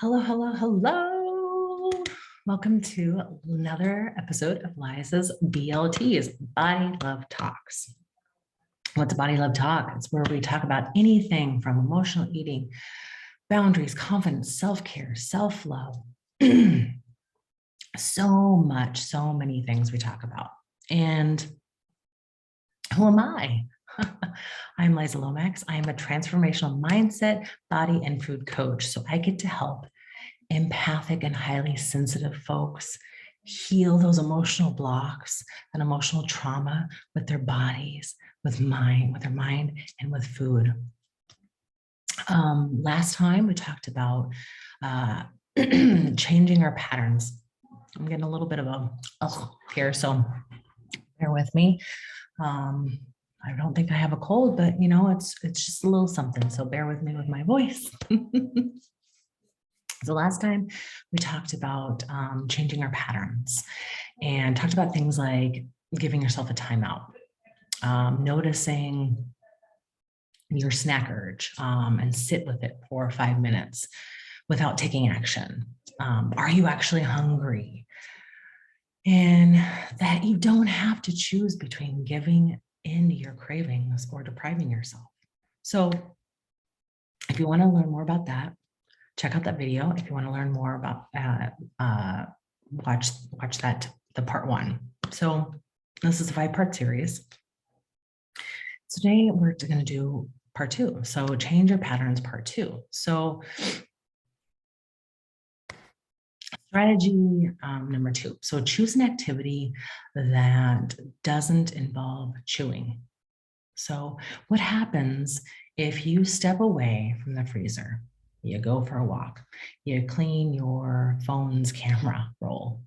Hello, hello, hello. Welcome to another episode of Liza's BLT's Body Love Talks. What's Body Love Talk? It's where we talk about anything from emotional eating, boundaries, confidence, self-care, self-love. So many things we talk about. And who am I? I'm Liza Lomax. I am a transformational mindset, body, and food coach. So I get to help empathic and highly sensitive folks heal those emotional blocks and emotional trauma with their bodies, with their mind, and with food. Last time we talked about changing our patterns. I'm getting a little bit of a here, so bear with me. I don't think I have a cold, but you know, it's just a little something. So bear with me with my voice. So last time we talked about changing our patterns and talked about things like giving yourself a timeout, noticing your snack urge and sit with it for 5 minutes without taking action. Are you actually hungry? And that you don't have to choose between giving in to your cravings or depriving yourself. So if you want to learn more about that, check out that video. If you want to learn more about watch that, the part 1. So this is a 5-part series. Today we're going to do part 2. So change your patterns, part 2. So strategy number 2. So choose an activity that doesn't involve chewing. So what happens if you step away from the freezer? You go for a walk, you clean your phone's camera roll,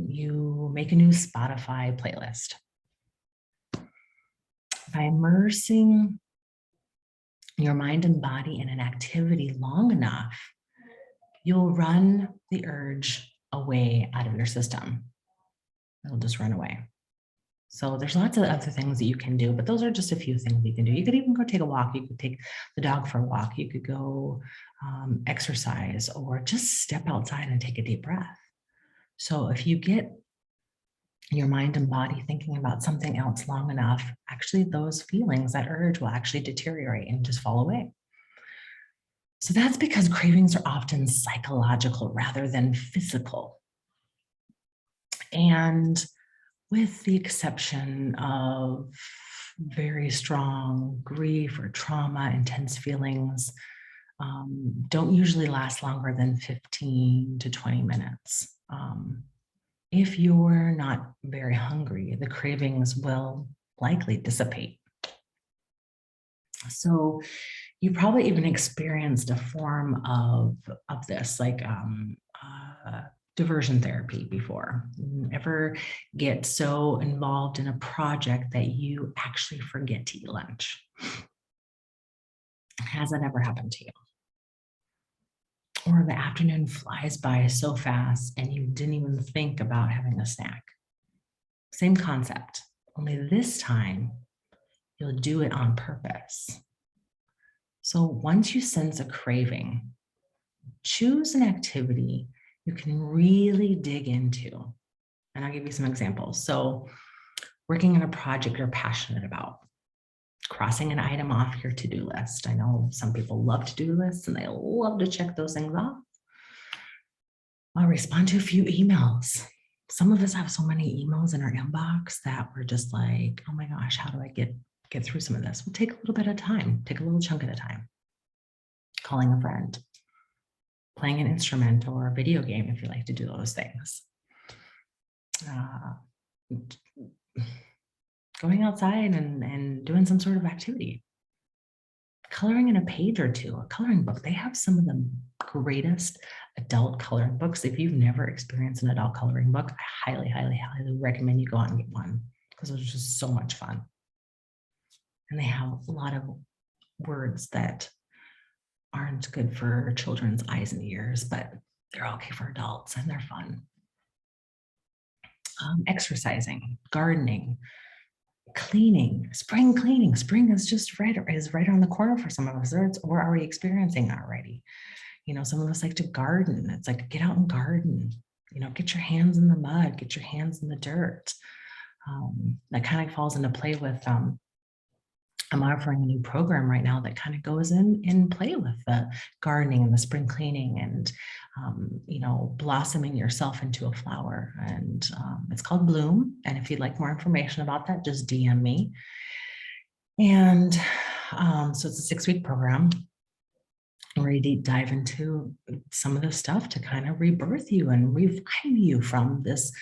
you make a new Spotify playlist. By immersing your mind and body in an activity long enough, you'll run the urge away out of your system. It'll just run away. So there's lots of other things that you can do, but those are just a few things you can do. You could even go take a walk. You could take the dog for a walk. You could go exercise or just step outside and take a deep breath. So if you get your mind and body thinking about something else long enough, actually those feelings, that urge will actually deteriorate and just fall away. So that's because cravings are often psychological rather than physical. And with the exception of very strong grief or trauma, intense feelings don't usually last longer than 15 to 20 minutes. If you're not very hungry, the cravings will likely dissipate. So you probably even experienced a form of this, like diversion therapy before. Ever get so involved in a project that you actually forget to eat lunch? Has that ever happened to you? Or the afternoon flies by so fast and you didn't even think about having a snack? Same concept, only this time you'll do it on purpose. So once you sense a craving, choose an activity you can really dig into. And I'll give you some examples. So working on a project you're passionate about, crossing an item off your to-do list. I know some people love to-do lists and they love to check those things off. I'll respond to a few emails. Some of us have so many emails in our inbox that we're just like, oh my gosh, how do I get through some of this? We'll take a little bit of time, take a little chunk at a time. Calling a friend, playing an instrument or a video game if you like to do those things. Going outside and doing some sort of activity. Coloring in a page or two, a coloring book. They have some of the greatest adult coloring books. If you've never experienced an adult coloring book, I highly, highly, highly recommend you go out and get one because it's just so much fun. And they have a lot of words that aren't good for children's eyes and ears, but they're okay for adults and they're fun. Exercising, gardening, Cleaning, spring cleaning. Spring is just right around the corner for some of us. We're already experiencing that already. You know, some of us like to garden. It's like, get out and garden, you know, get your hands in the mud, get your hands in the dirt. That kind of falls into play with, I'm offering a new program right now that kind of goes in play with the gardening and the spring cleaning and, you know, blossoming yourself into a flower. And it's called Bloom. And if you'd like more information about that, just DM me. And so it's a 6-week program where you deep dive into some of the stuff to kind of rebirth you and revive you from this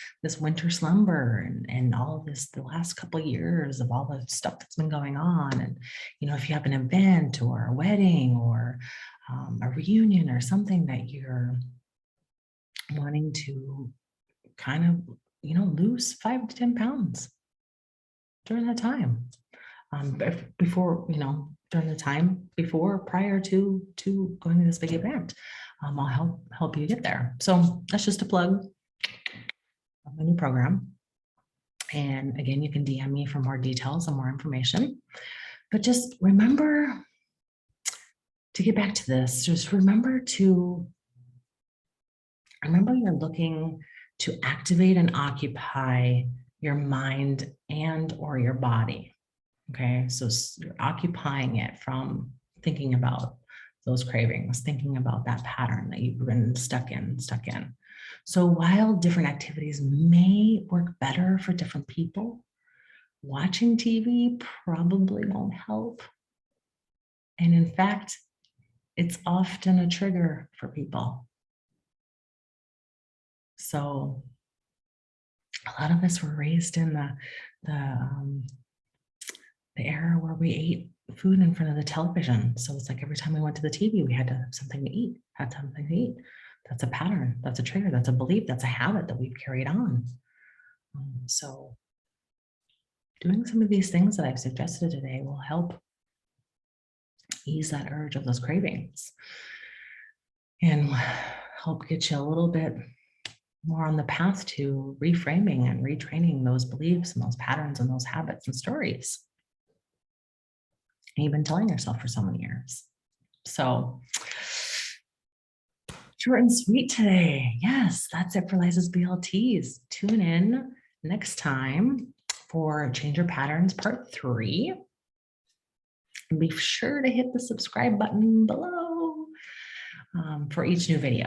winter slumber and all of this, the last couple of years of all the stuff that's been going on. And, you know, if you have an event or a wedding or a reunion or something that you're wanting to kind of, you know, lose 5 to 10 pounds during that time. Before, you know, during the time before, prior to going to this big event, I'll help you get there. So that's just a plug of my new program. And again, you can DM me for more details and more information. But just remember to get back to this. Just remember you're looking to activate and occupy your mind and or your body. Okay, so you're occupying it from thinking about those cravings, thinking about that pattern that you've been stuck in. So while different activities may work better for different people, watching TV probably won't help. And in fact, it's often a trigger for people. So a lot of us were raised in the era where we ate food in front of the television. So it's like every time we went to the TV, we had to have something to eat, That's a pattern, that's a trigger, that's a belief, that's a habit that we've carried on. So doing some of these things that I've suggested today will help ease that urge of those cravings and help get you a little bit more on the path to reframing and retraining those beliefs and those patterns and those habits and stories. And you've been telling yourself for so many years. So short and sweet today. Yes, that's it for Liza's BLTs. Tune in next time for Change Your Patterns Part 3. And be sure to hit the subscribe button below for each new video.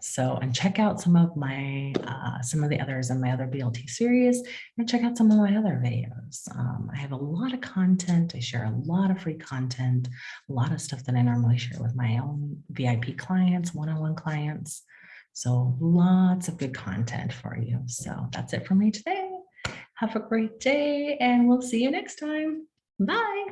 So, and check out some of the others in my other BLT series, and check out some of my other videos. I have a lot of content. I share a lot of free content, a lot of stuff that I normally share with my own VIP clients, one-on-one clients. So lots of good content for you. So that's it for me today. Have a great day, and we'll see you next time. Bye.